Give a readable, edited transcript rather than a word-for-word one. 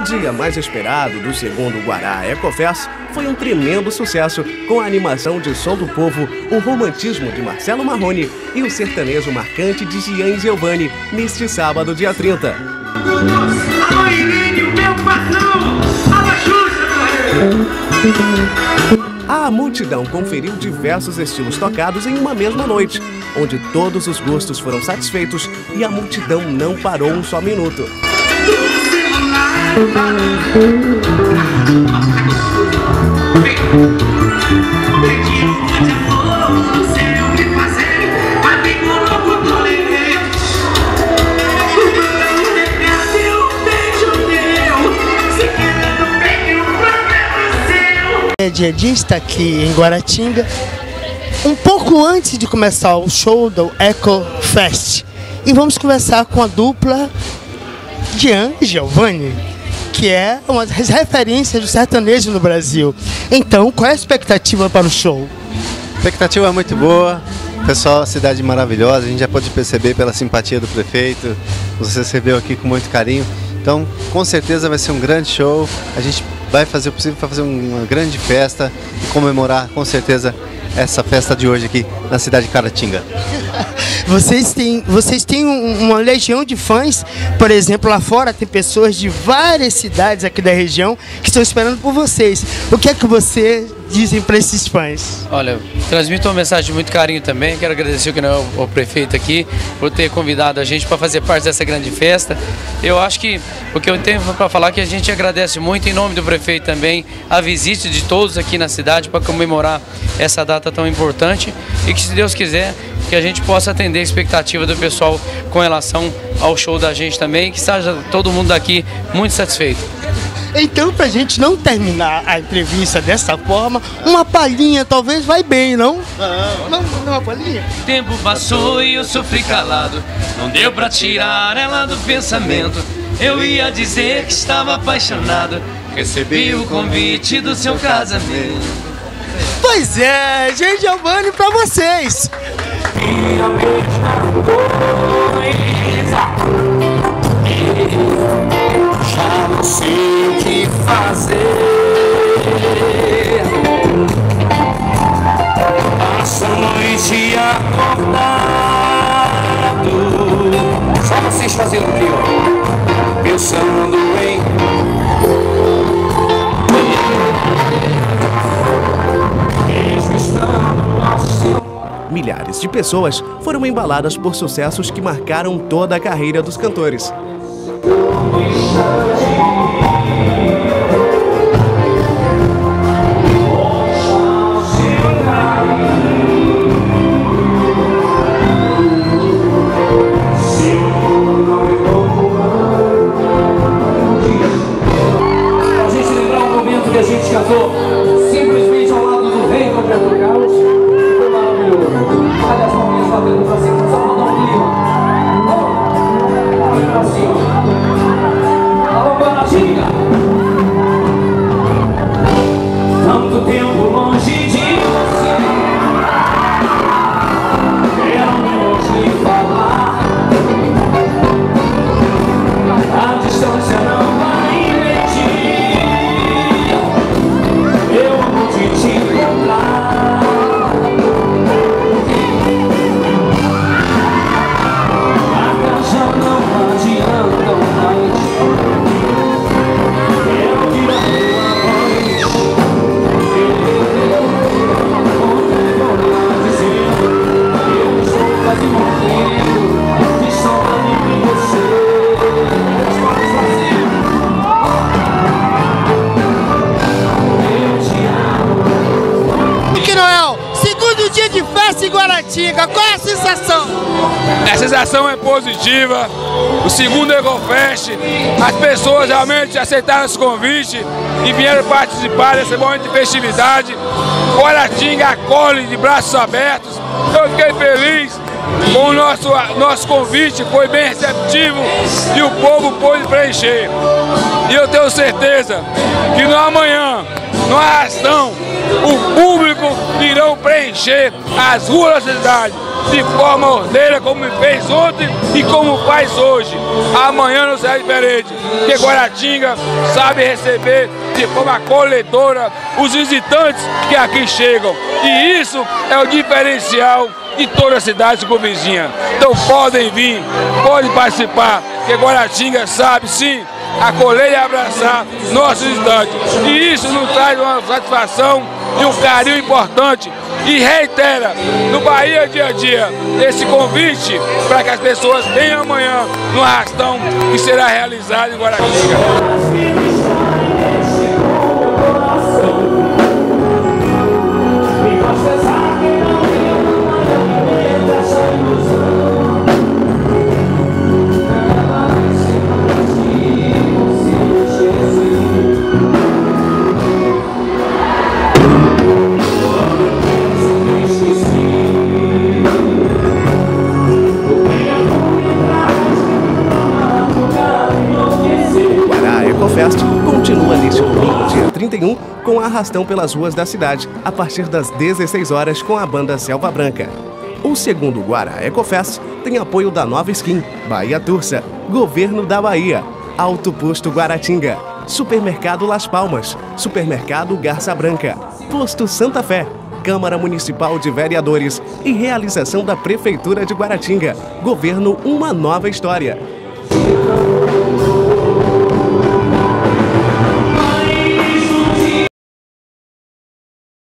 dia mais esperado do segundo Guará Ecofest foi um tremendo sucesso com a animação de Som do Povo, o romantismo de Marcelo Marrone e o sertanejo marcante de Gian Giovanni neste sábado, dia 30. Alô, Irene, meu patrão! Alô, Xuxa! A multidão conferiu diversos estilos tocados em uma mesma noite, onde todos os gostos foram satisfeitos e a multidão não parou um só minuto. Dia a dia está aqui em Guaratinga, um pouco antes de começar o show do Ecofest. E vamos conversar com a dupla Gian e Giovanni, que é uma das referências do sertanejo no Brasil. Então, qual é a expectativa para o show? A expectativa é muito boa, pessoal, a cidade maravilhosa, a gente já pode perceber pela simpatia do prefeito, nos recebeu aqui com muito carinho. Então, com certeza vai ser um grande show, a gente vai fazer o possível para fazer uma grande festa e comemorar, com certeza, essa festa de hoje aqui na cidade de Caratinga. Vocês têm uma legião de fãs, por exemplo, lá fora tem pessoas de várias cidades aqui da região que estão esperando por vocês. O que é que você dizem para esses fãs? Olha, transmito uma mensagem de muito carinho também. Quero agradecer o prefeito aqui por ter convidado a gente para fazer parte dessa grande festa. Eu acho que o que eu tenho para falar é que a gente agradece muito, em nome do prefeito também, a visita de todos aqui na cidade para comemorar essa data tão importante e que, se Deus quiser, que a gente possa atender a expectativa do pessoal com relação ao show da gente também, que esteja todo mundo daqui muito satisfeito. Então, pra gente não terminar a entrevista dessa forma, uma palhinha talvez vai bem, não? Não, uma palhinha? Tempo passou e eu sofri calado, não deu pra tirar ela do pensamento. Eu ia dizer que estava apaixonado, recebi o convite do seu casamento. Pois é, Gian Giovanni pra vocês! Já não sei o que fazer. Passa a noite acordado, só vocês fazendo o pior, pensando em Milhares de pessoas foram embaladas por sucessos que marcaram toda a carreira dos cantores. a gente lembrar um momento que a gente cantou simplesmente ao lado do rei Roberto Carlos. Foi maravilhoso. Olha as palminhas batendo pra cima, só pra dar um clima. Olha pra cima. Alô, Guaratinga. Tanto tempo longe de você, eu não vou te falar. A distância não vai impedir, eu vou te encontrar. Marcas já não adiantam mais, eu virei uma voz. Dizendo, eu estou quase morrendo de saudade de você. Que Noel, segundo dia de festa em Guaratinga, qual é a sensação? A sensação é positiva. O segundo Ecofest, as pessoas realmente aceitaram esse convite e vieram participar desse momento de festividade. Guaratinga acolhe de braços abertos. Eu fiquei feliz com o nosso convite, foi bem receptivo e o povo pôde preencher. E eu tenho certeza que no amanhã, no arrastão, o público irão preencher as ruas da cidade. de forma ordeira, como fez ontem e como faz hoje. Amanhã não será diferente, porque Guaratinga sabe receber de forma acolhedora os visitantes que aqui chegam. E isso é o diferencial de toda a cidade circunvizinha. Então podem vir, podem participar, porque Guaratinga sabe sim acolher e abraçar nossos visitantes. E isso nos traz uma satisfação e um carinho importante. E reitera no Bahia Dia a Dia esse convite para que as pessoas venham amanhã no arrastão que será realizado em Guaratinga. Fest continua neste domingo, dia 31, com arrastão pelas ruas da cidade, a partir das 16 horas com a banda Selva Branca. O segundo Guará Ecofest tem apoio da Nova Skin, Bahia Tursa, Governo da Bahia, Alto Posto Guaratinga, Supermercado Las Palmas, Supermercado Garça Branca, Posto Santa Fé, Câmara Municipal de Vereadores e realização da Prefeitura de Guaratinga. Governo Uma Nova História.